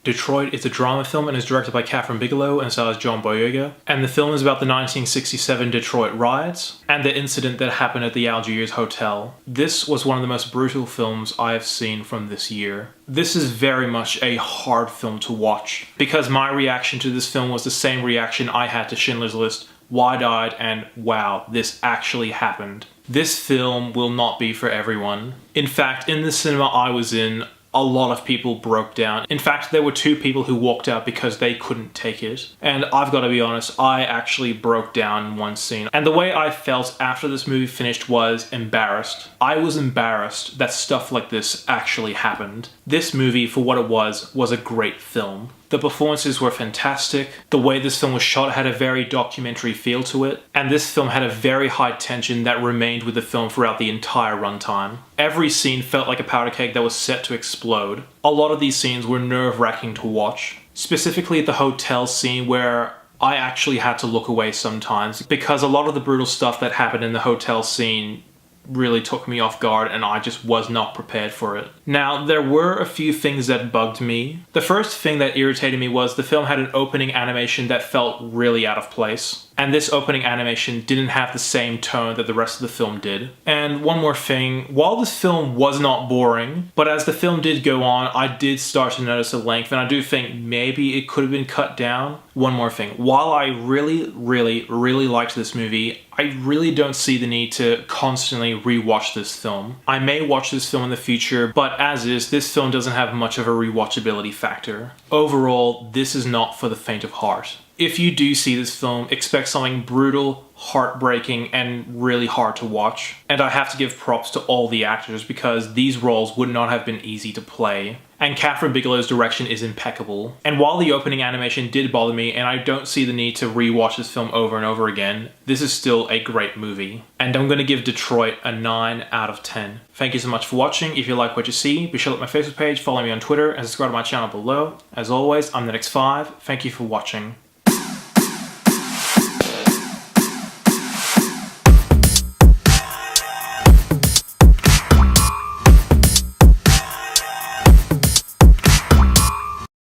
Detroit is a drama film and is directed by Kathryn Bigelow and stars John Boyega. And the film is about the 1967 Detroit riots and the incident that happened at the Algiers Hotel. This was one of the most brutal films I have seen from this year. This is very much a hard film to watch because my reaction to this film was the same reaction I had to Schindler's List, wide-eyed, and wow, this actually happened. This film will not be for everyone. In fact, in the cinema I was in, a lot of people broke down. In fact, there were 2 people who walked out because they couldn't take it. And I've got to be honest, I actually broke down in one scene. And the way I felt after this movie finished was embarrassed. I was embarrassed that stuff like this actually happened. This movie, for what it was a great film. The performances were fantastic. The way this film was shot had a very documentary feel to it. And this film had a very high tension that remained with the film throughout the entire runtime. Every scene felt like a powder keg that was set to explode. A lot of these scenes were nerve-wracking to watch. Specifically the hotel scene where I actually had to look away sometimes because a lot of the brutal stuff that happened in the hotel scene really took me off guard and I just was not prepared for it. Now, there were a few things that bugged me. The first thing that irritated me was the film had an opening animation that felt really out of place. And this opening animation didn't have the same tone that the rest of the film did. And one more thing, while this film was not boring, but as the film did go on, I did start to notice the length, and I do think maybe it could have been cut down. One more thing, while I really liked this movie, I really don't see the need to constantly rewatch this film. I may watch this film in the future, but as is, this film doesn't have much of a rewatchability factor. Overall, this is not for the faint of heart. If you do see this film, expect something brutal, heartbreaking, and really hard to watch. And I have to give props to all the actors because these roles would not have been easy to play. And Kathryn Bigelow's direction is impeccable. And while the opening animation did bother me, and I don't see the need to rewatch this film over and over again, this is still a great movie. And I'm going to give Detroit a 9 out of 10. Thank you so much for watching. If you like what you see, be sure to like my Facebook page, follow me on Twitter, and subscribe to my channel below. As always, I'm NETX5. Thank you for watching.